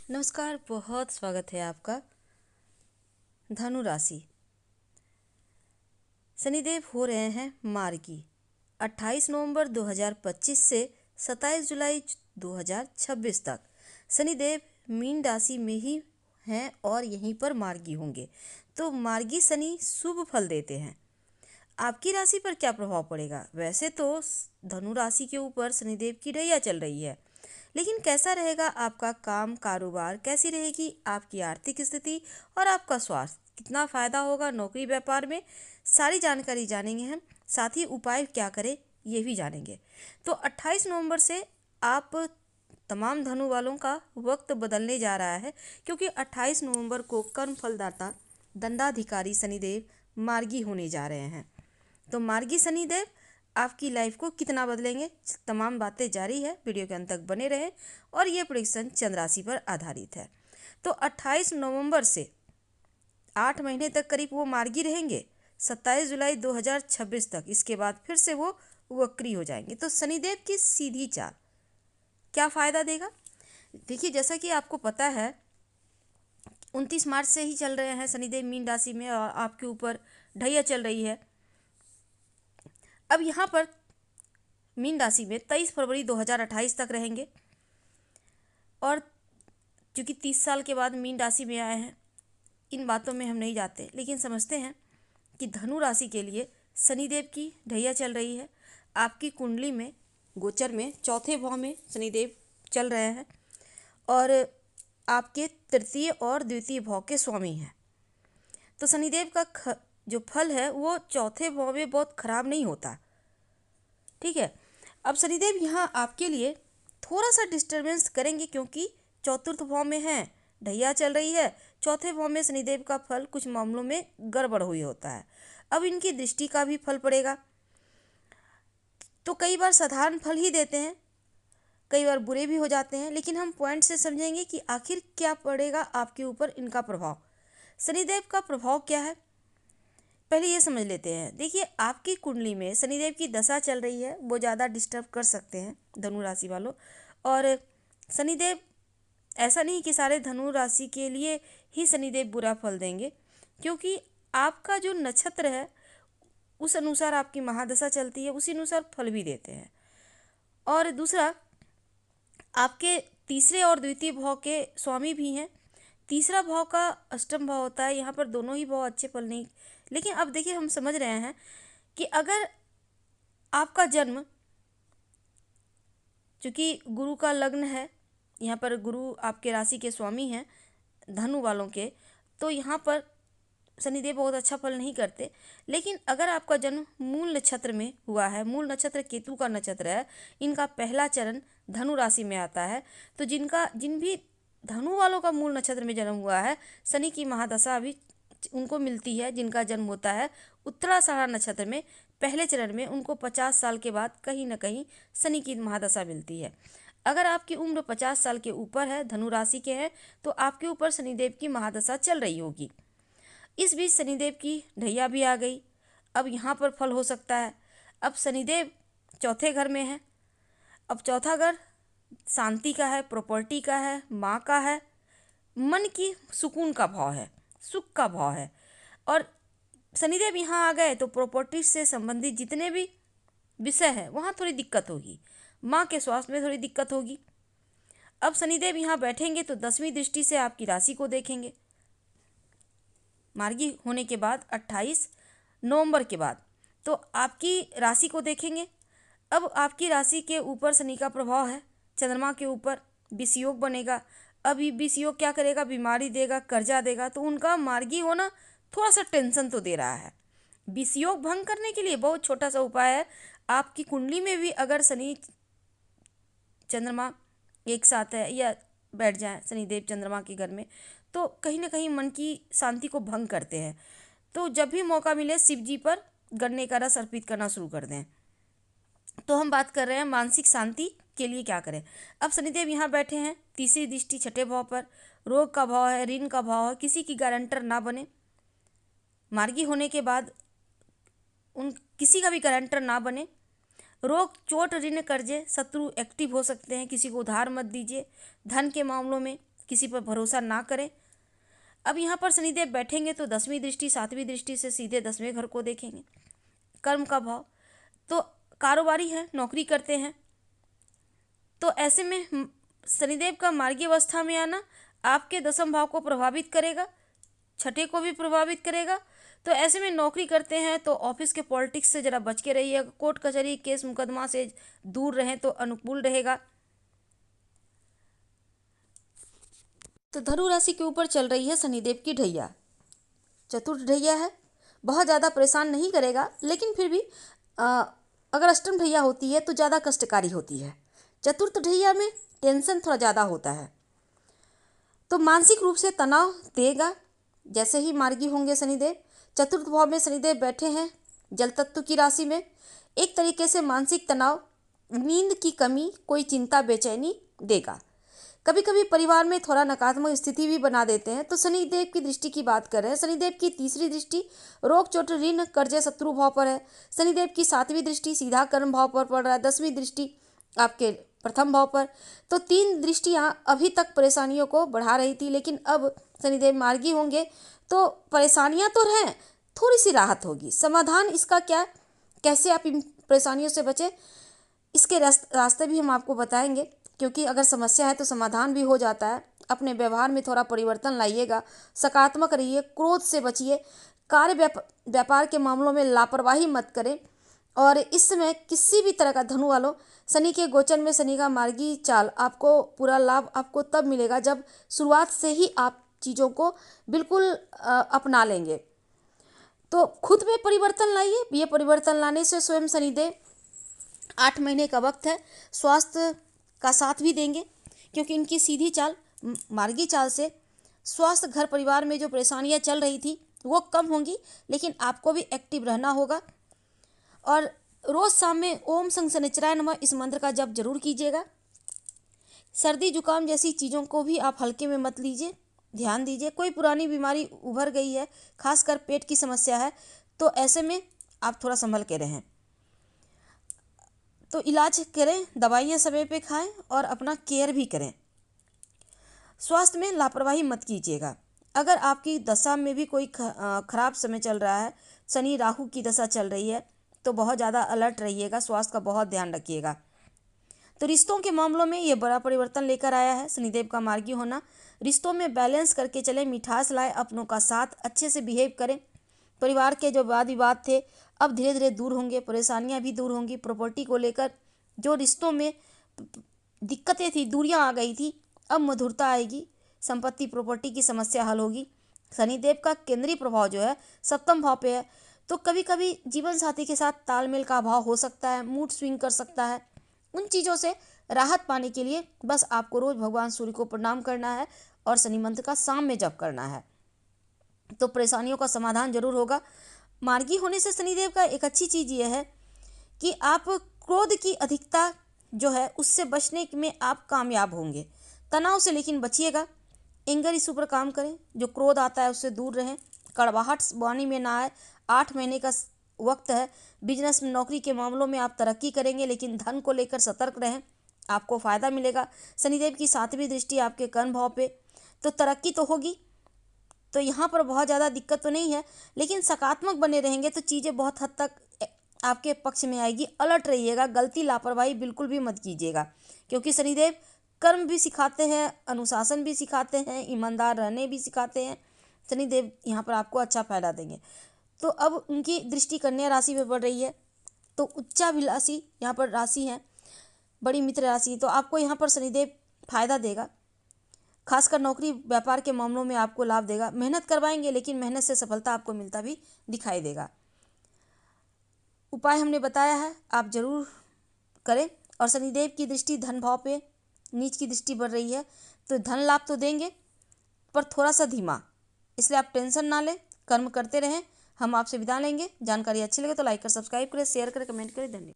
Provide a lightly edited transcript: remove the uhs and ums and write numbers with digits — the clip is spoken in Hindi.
नमस्कार, बहुत स्वागत है आपका। धनु राशि, शनिदेव हो रहे हैं मार्गी 28 नवंबर 2025 से 27 जुलाई 2026 तक। शनिदेव मीन राशि में ही हैं और यहीं पर मार्गी होंगे। तो मार्गी शनि शुभ फल देते हैं। आपकी राशि पर क्या प्रभाव पड़ेगा? वैसे तो धनु राशि के ऊपर शनिदेव की ढैया चल रही है, लेकिन कैसा रहेगा आपका काम कारोबार, कैसी रहेगी आपकी आर्थिक स्थिति और आपका स्वास्थ्य, कितना फायदा होगा नौकरी व्यापार में, सारी जानकारी जानेंगे हम। साथ ही उपाय क्या करें ये भी जानेंगे। तो 28 नवंबर से आप तमाम धनु वालों का वक्त बदलने जा रहा है, क्योंकि 28 नवंबर को कर्म फलदाता दंडाधिकारी शनिदेव मार्गी होने जा रहे हैं। तो मार्गी शनिदेव आपकी लाइफ को कितना बदलेंगे, तमाम बातें जारी है, वीडियो के अंत तक बने रहें। और ये प्रेडिक्शन चंद्र राशि पर आधारित है। तो 28 नवंबर से 8 महीने तक करीब वो मार्गी रहेंगे, 27 जुलाई 2026 तक। इसके बाद फिर से वो वक्री हो जाएंगे। तो शनिदेव की सीधी चाल क्या फ़ायदा देगा? देखिए, जैसा कि आपको पता है 29 मार्च से ही चल रहे हैं शनिदेव मीन राशि में और आपके ऊपर ढैया चल रही है। अब यहाँ पर मीन राशि में 23 फरवरी 2028 तक रहेंगे। और क्योंकि 30 साल के बाद मीन राशि में आए हैं, इन बातों में हम नहीं जाते, लेकिन समझते हैं कि धनु राशि के लिए शनिदेव की ढैया चल रही है। आपकी कुंडली में गोचर में चौथे भाव में शनिदेव चल रहे हैं और आपके तृतीय और द्वितीय भाव के स्वामी हैं। तो शनिदेव का जो फल है वो चौथे भाव में बहुत खराब नहीं होता। ठीक है, अब शनिदेव यहाँ आपके लिए थोड़ा सा डिस्टर्बेंस करेंगे, क्योंकि चतुर्थ भाव में है, ढैया चल रही है। चौथे भाव में शनिदेव का फल कुछ मामलों में गड़बड़ हुई होता है। अब इनकी दृष्टि का भी फल पड़ेगा। तो कई बार साधारण फल ही देते हैं, कई बार बुरे भी हो जाते हैं, लेकिन हम पॉइंट से समझेंगे कि आखिर क्या पड़ेगा आपके ऊपर इनका प्रभाव। शनिदेव का प्रभाव क्या है, पहले ये समझ लेते हैं। देखिए, आपकी कुंडली में शनिदेव की दशा चल रही है, वो ज़्यादा डिस्टर्ब कर सकते हैं धनु राशि वालों। और शनिदेव ऐसा नहीं कि सारे धनु राशि के लिए ही शनिदेव बुरा फल देंगे, क्योंकि आपका जो नक्षत्र है उस अनुसार आपकी महादशा चलती है, उसी अनुसार फल भी देते हैं। और दूसरा, आपके तीसरे और द्वितीय भाव के स्वामी भी हैं। तीसरा भाव का अष्टम भाव होता है, यहाँ पर दोनों ही भाव अच्छे फल नहीं। लेकिन अब देखिए, हम समझ रहे हैं कि अगर आपका जन्म, चूँकि गुरु का लग्न है, यहाँ पर गुरु आपके राशि के स्वामी हैं धनु वालों के, तो यहाँ पर शनिदेव बहुत अच्छा फल नहीं करते। लेकिन अगर आपका जन्म मूल नक्षत्र में हुआ है, मूल नक्षत्र केतु का नक्षत्र है, इनका पहला चरण धनु राशि में आता है, तो जिन भी धनु वालों का मूल नक्षत्र में जन्म हुआ है, शनि की महादशा भी उनको मिलती है। जिनका जन्म होता है उत्तराषाढ़ा नक्षत्र में पहले चरण में, उनको 50 साल के बाद कहीं ना कहीं शनि की महादशा मिलती है। अगर आपकी उम्र 50 साल के ऊपर है, धनु राशि के हैं, तो आपके ऊपर शनिदेव की महादशा चल रही होगी। इस बीच शनिदेव की ढैया भी आ गई। अब यहाँ पर फल हो सकता है। अब शनिदेव चौथे घर में है। अब चौथा घर शांति का है, प्रॉपर्टी का है, माँ का है, मन की सुकून का भाव है, सुख का भाव है। और शनिदेव यहाँ आ गए तो प्रॉपर्टी से संबंधित जितने भी विषय हैं वहाँ थोड़ी दिक्कत होगी, माँ के स्वास्थ्य में थोड़ी दिक्कत होगी। अब शनिदेव यहाँ बैठेंगे तो 10वीं दृष्टि से आपकी राशि को देखेंगे मार्गी होने के बाद 28 नवंबर के बाद, तो आपकी राशि को देखेंगे। अब आपकी राशि के ऊपर शनि का प्रभाव है, चंद्रमा के ऊपर विषयोग बनेगा। अब ये विषयोग क्या करेगा, बीमारी देगा, कर्जा देगा। तो उनका मार्गी होना थोड़ा सा टेंशन तो दे रहा है। विषयोग भंग करने के लिए बहुत छोटा सा उपाय है। आपकी कुंडली में भी अगर शनि चंद्रमा एक साथ है या बैठ जाए शनिदेव चंद्रमा के घर में, तो कहीं ना कहीं मन की शांति को भंग करते हैं। तो जब भी मौका मिले शिव जी पर गन्ने का रस अर्पित करना शुरू कर दें। तो हम बात कर रहे हैं मानसिक शांति के लिए क्या करें। अब शनिदेव यहाँ बैठे हैं तीसरी दृष्टि छठे भाव पर, रोग का भाव है, ऋण का भाव है, किसी की गारंटर ना बने। मार्गी होने के बाद किसी का भी गारंटर ना बने। रोग, चोट, ऋण, कर्जे, शत्रु एक्टिव हो सकते हैं, किसी को उधार मत दीजिए। धन के मामलों में किसी पर भरोसा ना करें। अब यहाँ पर शनिदेव बैठेंगे तो 10वीं दृष्टि 7वीं दृष्टि से सीधे 10वें घर को देखेंगे। कर्म का भाव तो कारोबारी है, नौकरी करते हैं, तो ऐसे में शनिदेव का मार्गी अवस्था में आना आपके 10वें भाव को प्रभावित करेगा, छठे को भी प्रभावित करेगा। तो ऐसे में नौकरी करते हैं तो ऑफिस के पॉलिटिक्स से जरा बच के रहिए, कोर्ट कचहरी केस मुकदमा से दूर रहें तो अनुकूल रहेगा। तो धनु राशि के ऊपर चल रही है शनिदेव की ढैया, चतुर्थ ढैया है, बहुत ज़्यादा परेशान नहीं करेगा, लेकिन फिर भी अगर अष्टम ढैया होती है तो ज़्यादा कष्टकारी होती है। चतुर्थ ढैया में टेंशन थोड़ा ज़्यादा होता है, तो मानसिक रूप से तनाव देगा। जैसे ही मार्गी होंगे शनिदेव, चतुर्थ भाव में शनिदेव बैठे हैं जल तत्व की राशि में, एक तरीके से मानसिक तनाव, नींद की कमी, कोई चिंता बेचैनी देगा। कभी कभी परिवार में थोड़ा नकारात्मक स्थिति भी बना देते हैं। तो शनिदेव की दृष्टि की बात कर रहे हैं, शनिदेव की तीसरी दृष्टि रोग चोट ऋण कर्जे शत्रु भाव पर है। शनिदेव की 7वीं दृष्टि सीधा कर्म भाव पर पड़ रहा है, 10वीं दृष्टि आपके प्रथम भाव पर। तो 3 दृष्टियां अभी तक परेशानियों को बढ़ा रही थी, लेकिन अब शनिदेव मार्गी होंगे तो परेशानियां तो हैं, थोड़ी सी राहत होगी। समाधान इसका क्या, कैसे आप इन परेशानियों से बचें, इसके रास्ते भी हम आपको बताएंगे, क्योंकि अगर समस्या है तो समाधान भी हो जाता है। अपने व्यवहार में थोड़ा परिवर्तन लाइएगा, सकारात्मक रहिए, क्रोध से बचिए, कार्य व्यापार के मामलों में लापरवाही मत करें। और इस समय किसी भी तरह का धनु वालों, शनि के गोचर में शनि का मार्गी चाल आपको पूरा लाभ आपको तब मिलेगा जब शुरुआत से ही आप चीज़ों को बिल्कुल अपना लेंगे। तो खुद में परिवर्तन लाइए, ये परिवर्तन लाने से स्वयं शनिदेव 8 महीने का वक्त है, स्वास्थ्य का साथ भी देंगे, क्योंकि इनकी सीधी चाल मार्गी चाल से स्वास्थ्य, घर परिवार में जो परेशानियां चल रही थी वो कम होंगी। लेकिन आपको भी एक्टिव रहना होगा और रोज़ शाम में ओम संग शनिचराय नमः इस मंत्र का जप जरूर कीजिएगा। सर्दी जुकाम जैसी चीज़ों को भी आप हल्के में मत लीजिए, ध्यान दीजिए। कोई पुरानी बीमारी उभर गई है, खासकर पेट की समस्या है, तो ऐसे में आप थोड़ा संभल के रहें। तो इलाज करें, दवाइयाँ समय पे खाएं और अपना केयर भी करें। स्वास्थ्य में लापरवाही मत कीजिएगा। अगर आपकी दशा में भी कोई खराब समय चल रहा है, शनि राहु की दशा चल रही है, तो बहुत ज़्यादा अलर्ट रहिएगा, स्वास्थ्य का बहुत ध्यान रखिएगा। तो रिश्तों के मामलों में ये बड़ा परिवर्तन लेकर आया है शनिदेव का मार्गी होना। रिश्तों में बैलेंस करके चलें, मिठास लाएं, अपनों का साथ अच्छे से बिहेव करें। परिवार के जो वाद विवाद थे अब धीरे धीरे दूर होंगे, परेशानियां भी दूर होंगी। प्रॉपर्टी को लेकर जो रिश्तों में दिक्कतें थी, दूरियां आ गई थी, अब मधुरता आएगी, संपत्ति प्रॉपर्टी की समस्या हल होगी। शनिदेव का केंद्रीय प्रभाव जो है 7वें भाव पे है, तो कभी कभी जीवन साथी के साथ तालमेल का अभाव हो सकता है, मूड स्विंग कर सकता है। उन चीज़ों से राहत पाने के लिए बस आपको रोज़ भगवान सूर्य को प्रणाम करना है और शनि मंत्र का शाम में जप करना है, तो परेशानियों का समाधान जरूर होगा। मार्गी होने से शनिदेव का एक अच्छी चीज़ ये है कि आप क्रोध की अधिकता जो है उससे बचने में आप कामयाब होंगे। तनाव से लेकिन बचिएगा, एंगर इशू पर काम करें, जो क्रोध आता है उससे दूर रहें, कड़वाहट वाणी में ना आए। 8 महीने का वक्त है। बिजनेस में, नौकरी के मामलों में आप तरक्की करेंगे, लेकिन धन को लेकर सतर्क रहें, आपको फ़ायदा मिलेगा। शनिदेव की 7वीं दृष्टि आपके कर्म भाव पे, तो तरक्की तो होगी, तो यहाँ पर बहुत ज़्यादा दिक्कत तो नहीं है, लेकिन सकारात्मक बने रहेंगे तो चीज़ें बहुत हद तक आपके पक्ष में आएगी। अलर्ट रहिएगा, गलती लापरवाही बिल्कुल भी मत कीजिएगा, क्योंकि शनिदेव कर्म भी सिखाते हैं, अनुशासन भी सिखाते हैं, ईमानदार रहने भी सिखाते हैं। शनिदेव यहाँ पर आपको अच्छा फायदा देंगे। तो अब उनकी दृष्टि कन्या राशि में पड़ रही है, तो उच्चाभिलाषी यहाँ पर राशि है, बड़ी मित्र राशि, तो आपको यहाँ पर शनिदेव फायदा देगा। खासकर नौकरी व्यापार के मामलों में आपको लाभ देगा। मेहनत करवाएंगे, लेकिन मेहनत से सफलता आपको मिलता भी दिखाई देगा। उपाय हमने बताया है, आप जरूर करें। और शनिदेव की दृष्टि धन भाव पे नीच की दृष्टि बढ़ रही है, तो धन लाभ तो देंगे पर थोड़ा सा धीमा, इसलिए आप टेंशन ना लें, कर्म करते रहें। हम आपसे विदा लेंगे। जानकारी अच्छी लगे तो लाइक कर, सब्सक्राइब करें, शेयर करें, कमेंट करें। धन्यवाद।